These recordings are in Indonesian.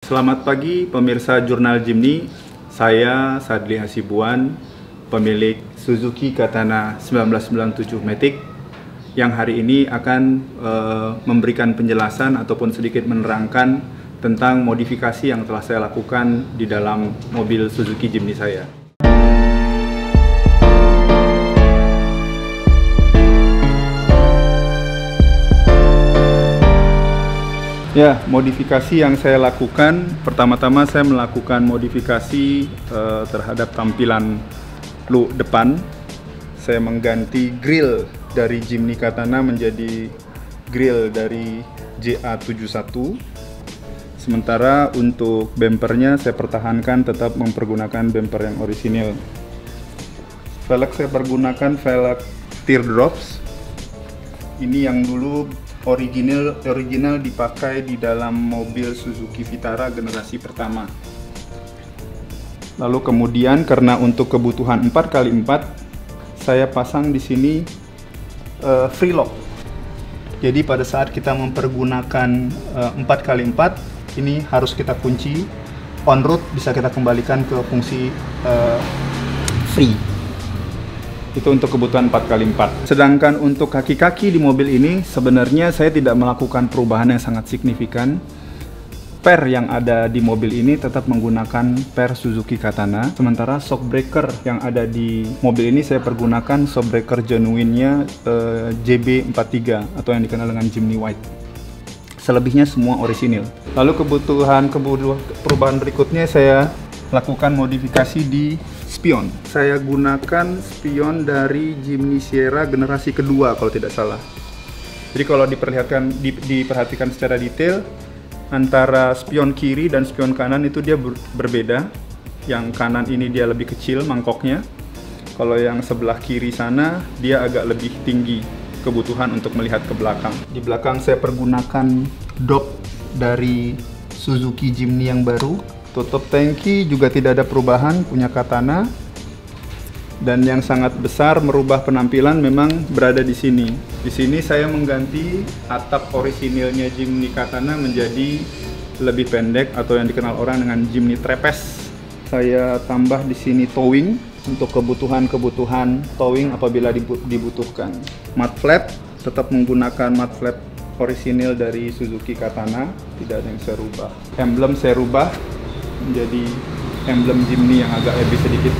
Selamat pagi pemirsa Jurnal Jimny, saya Sadli Hasibuan, pemilik Suzuki Katana 1997 Matic yang hari ini akan memberikan penjelasan ataupun sedikit menerangkan tentang modifikasi yang telah saya lakukan di dalam mobil Suzuki Jimny saya. Ya, modifikasi yang saya lakukan, pertama-tama saya melakukan modifikasi terhadap tampilan look depan. Saya mengganti grill dari Jimny Katana menjadi grill dari JA71. Sementara untuk bempernya saya pertahankan tetap mempergunakan bemper yang orisinil. Velg saya pergunakan velg teardrops. Ini yang dulu original dipakai di dalam mobil Suzuki Vitara generasi pertama. Lalu kemudian karena untuk kebutuhan 4x4 saya pasang di sini free lock. Jadi pada saat kita mempergunakan 4x4 ini harus kita kunci, on road bisa kita kembalikan ke fungsi free. Itu untuk kebutuhan 4x4. Sedangkan untuk kaki-kaki di mobil ini sebenarnya saya tidak melakukan perubahan yang sangat signifikan. Per yang ada di mobil ini tetap menggunakan per Suzuki Katana. Sementara shock breaker yang ada di mobil ini saya pergunakan shock breaker genuine-nya JB43 atau yang dikenal dengan Jimny White. Selebihnya semua orisinil. Lalu kebutuhan perubahan berikutnya saya lakukan modifikasi di spion. Saya gunakan spion dari Jimny Sierra generasi kedua kalau tidak salah. Jadi kalau diperhatikan secara detail, antara spion kiri dan spion kanan itu dia berbeda. Yang kanan ini dia lebih kecil mangkoknya. Kalau yang sebelah kiri sana dia agak lebih tinggi kebutuhan untuk melihat ke belakang. Di belakang saya pergunakan dop dari Suzuki Jimny yang baru. Tutup tangki juga tidak ada perubahan, punya Katana. Dan yang sangat besar merubah penampilan memang berada di sini. Di sini saya mengganti atap orisinilnya Jimny Katana menjadi lebih pendek atau yang dikenal orang dengan Jimny Trapeze. Saya tambah di sini towing untuk kebutuhan towing apabila dibutuhkan. Mud flap tetap menggunakan mud flap orisinil dari Suzuki Katana, tidak ada yang saya rubah. Emblem saya rubah menjadi emblem Jimny yang agak lebih sedikit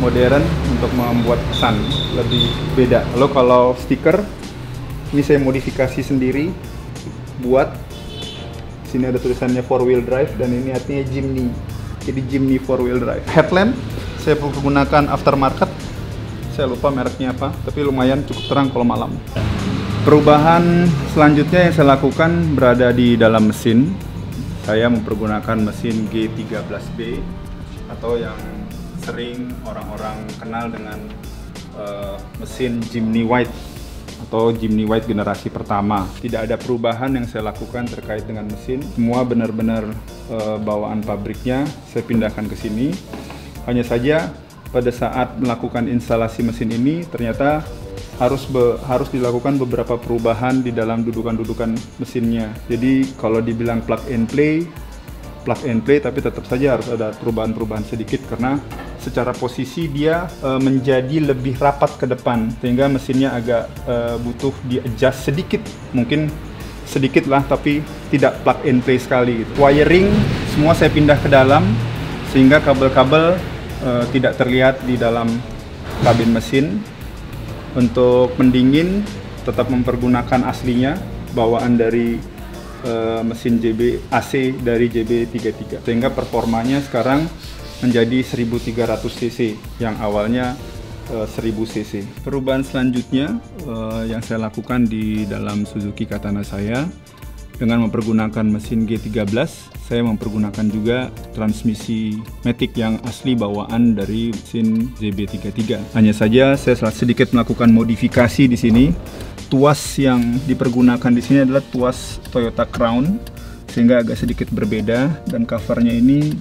modern untuk membuat kesan lebih beda. Lalu kalau stiker ini saya modifikasi sendiri buat sini ada tulisannya 4-wheel drive dan ini artinya Jimny, jadi Jimny 4-wheel drive. Headlamp saya menggunakan aftermarket, saya lupa mereknya apa, tapi lumayan cukup terang kalau malam. Perubahan selanjutnya yang saya lakukan berada di dalam mesin. Saya mempergunakan mesin G13B atau yang sering orang-orang kenal dengan mesin Jimny White atau Jimny White generasi pertama. Tidak ada perubahan yang saya lakukan terkait dengan mesin. Semua benar-benar bawaan pabriknya saya pindahkan ke sini. Hanya saja pada saat melakukan instalasi mesin ini ternyata harus dilakukan beberapa perubahan di dalam dudukan-dudukan mesinnya. Jadi kalau dibilang plug and play tapi tetap saja harus ada perubahan-perubahan sedikit karena secara posisi dia menjadi lebih rapat ke depan sehingga mesinnya agak butuh di adjust sedikit, mungkin sedikit lah tapi tidak plug and play sekali gitu. Wiring semua saya pindah ke dalam sehingga kabel-kabel tidak terlihat di dalam kabin mesin. Untuk pendingin tetap mempergunakan aslinya bawaan dari mesin AC dari JB33 sehingga performanya sekarang menjadi 1300 cc yang awalnya 1000 cc. Perubahan selanjutnya yang saya lakukan di dalam Suzuki Katana saya dengan mempergunakan mesin G13, saya mempergunakan juga transmisi Matic yang asli bawaan dari mesin JB33. Hanya saja saya sedikit melakukan modifikasi di sini. Tuas yang dipergunakan di sini adalah tuas Toyota Crown sehingga agak sedikit berbeda dan covernya ini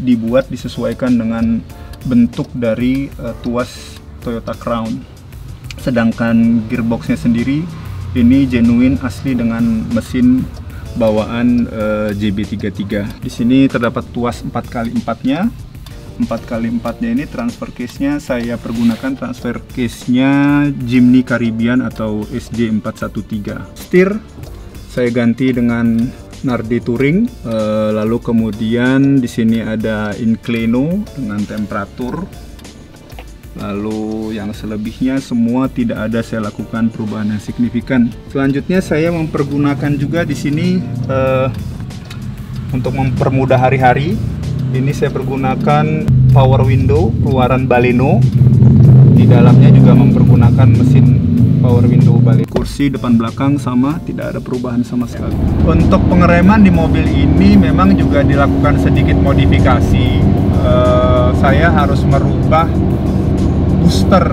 disesuaikan dengan bentuk dari tuas Toyota Crown. Sedangkan gearboxnya sendiri ini genuine asli dengan mesin bawaan JB33. Di sini terdapat tuas 4x4-nya. 4x4-nya ini transfer case-nya saya pergunakan transfer case-nya Jimny Caribbean atau SJ413. Setir saya ganti dengan Nardi Touring. Lalu kemudian di sini ada Inclino dengan temperatur. Lalu yang selebihnya semua tidak ada saya lakukan perubahan yang signifikan. Selanjutnya saya mempergunakan juga di sini untuk mempermudah hari-hari. Ini saya pergunakan power window keluaran Baleno. Di dalamnya juga mempergunakan mesin power window Baleno. Kursi depan belakang sama, tidak ada perubahan sama sekali. Untuk pengereman di mobil ini memang juga dilakukan sedikit modifikasi. Saya harus merubah booster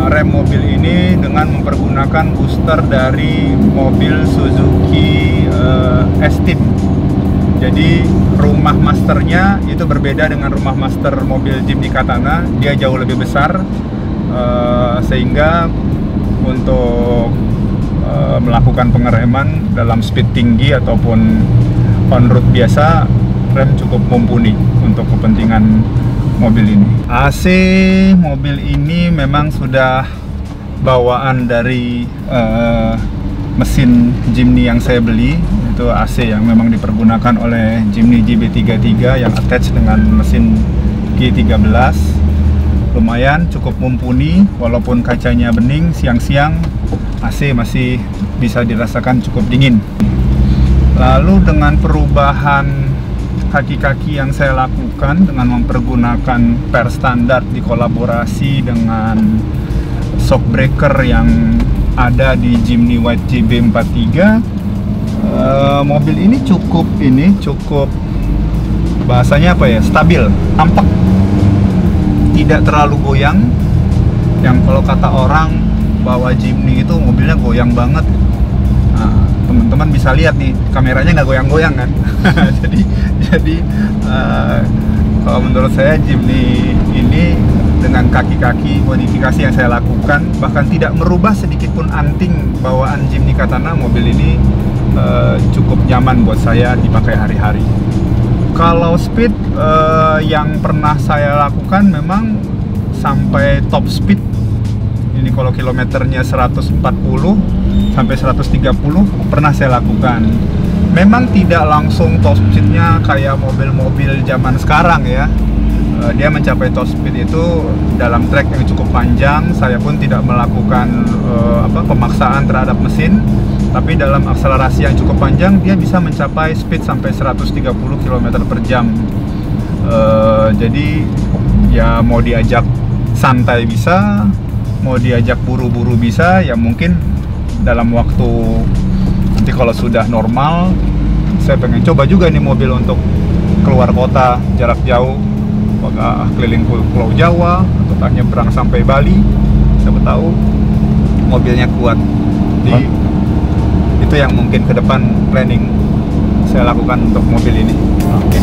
rem mobil ini dengan mempergunakan booster dari mobil Suzuki S-Team. Jadi rumah masternya itu berbeda dengan rumah master mobil Jimny Katana. Dia jauh lebih besar, sehingga untuk melakukan pengereman dalam speed tinggi ataupun on road biasa, rem cukup mumpuni untuk kepentingan mobil ini. AC mobil ini memang sudah bawaan dari mesin Jimny yang saya beli. Itu AC yang memang dipergunakan oleh Jimny JB33 yang attach dengan mesin G13. Lumayan cukup mumpuni, walaupun kacanya bening, siang-siang AC masih bisa dirasakan cukup dingin. Lalu dengan perubahan kaki-kaki yang saya lakukan dengan mempergunakan per standar dikolaborasi dengan shock breaker yang ada di Jimny White JB43, mobil ini cukup bahasanya apa ya, stabil, tampak tidak terlalu goyang. Yang kalau kata orang bahwa Jimny itu mobilnya goyang banget, teman-teman bisa lihat nih, kameranya nggak goyang-goyang kan. jadi kalau menurut saya Jimny ini dengan kaki-kaki modifikasi yang saya lakukan, bahkan tidak merubah sedikit pun anting bawaan Jimny Katana, mobil ini cukup nyaman buat saya dipakai hari-hari. Kalau speed yang pernah saya lakukan memang sampai top speed. Ini kalau kilometernya 140 sampai 130 pernah saya lakukan. Memang tidak langsung top speednya kayak mobil-mobil zaman sekarang ya. Dia mencapai top speed itu dalam trek yang cukup panjang. Saya pun tidak melakukan pemaksaan terhadap mesin, tapi dalam akselerasi yang cukup panjang dia bisa mencapai speed sampai 130 km per jam. Jadi ya mau diajak santai bisa, mau diajak buru-buru bisa. Ya mungkin dalam waktu nanti kalau sudah normal, saya pengen coba juga nih mobil untuk keluar kota jarak jauh, apakah keliling Pulau Jawa atau nyebrang sampai Bali. Siapa tahu mobilnya kuat. Jadi itu yang mungkin ke depan planning saya lakukan untuk mobil ini. Oke.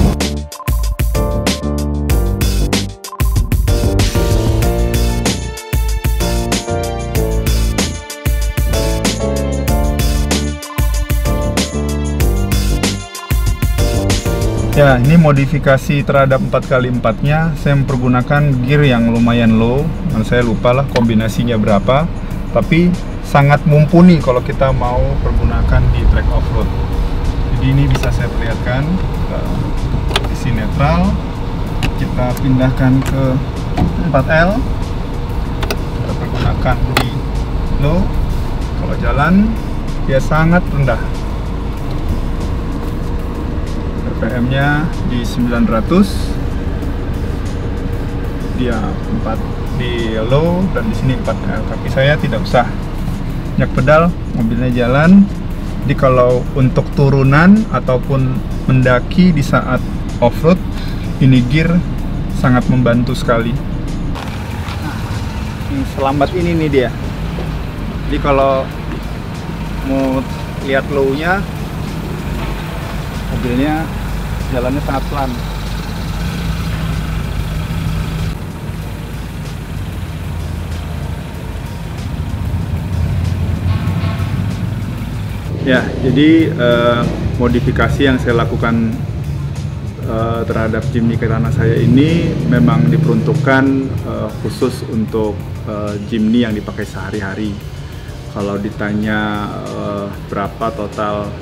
Ya, ini modifikasi terhadap 4x4-nya. Saya mempergunakan gear yang lumayan low. Saya lupa lah kombinasinya berapa, tapi sangat mumpuni kalau kita mau pergunakan di track off-road. Jadi ini bisa saya perlihatkan, posisi netral, kita pindahkan ke 4L, kita pergunakan di low. Kalau jalan dia sangat rendah, RPM-nya di 900, dia 4 di low, dan di sini 4L. Kaki saya tidak usah nyak pedal, mobilnya jalan. Jadi kalau untuk turunan ataupun mendaki di saat off-road, ini gear sangat membantu sekali. Nah, selambat ini nih dia. Jadi kalau mau lihat low-nya, mobilnya jalannya sangat pelan. Ya, jadi modifikasi yang saya lakukan terhadap Jimny Kirana saya ini memang diperuntukkan khusus untuk Jimny yang dipakai sehari-hari. Kalau ditanya berapa total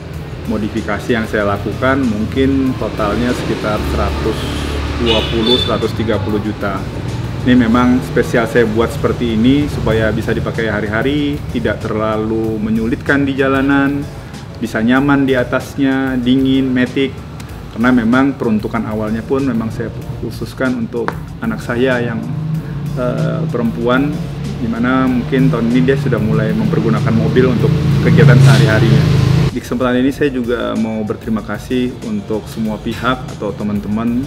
modifikasi yang saya lakukan, mungkin totalnya sekitar 120-130 juta. Ini memang spesial saya buat seperti ini supaya bisa dipakai hari-hari, tidak terlalu menyulitkan di jalanan, bisa nyaman di atasnya, dingin, matic. Karena memang peruntukan awalnya pun memang saya khususkan untuk anak saya yang perempuan, dimana mungkin tahun ini dia sudah mulai mempergunakan mobil untuk kegiatan sehari-harinya. Di kesempatan ini saya juga mau berterima kasih untuk semua pihak atau teman-teman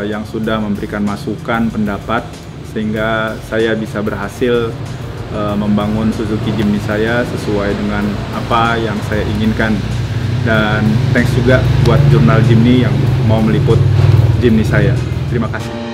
yang sudah memberikan masukan, pendapat, sehingga saya bisa berhasil membangun Suzuki Jimny saya sesuai dengan apa yang saya inginkan. Dan thanks juga buat jurnal Jimny yang mau meliput Jimny saya. Terima kasih.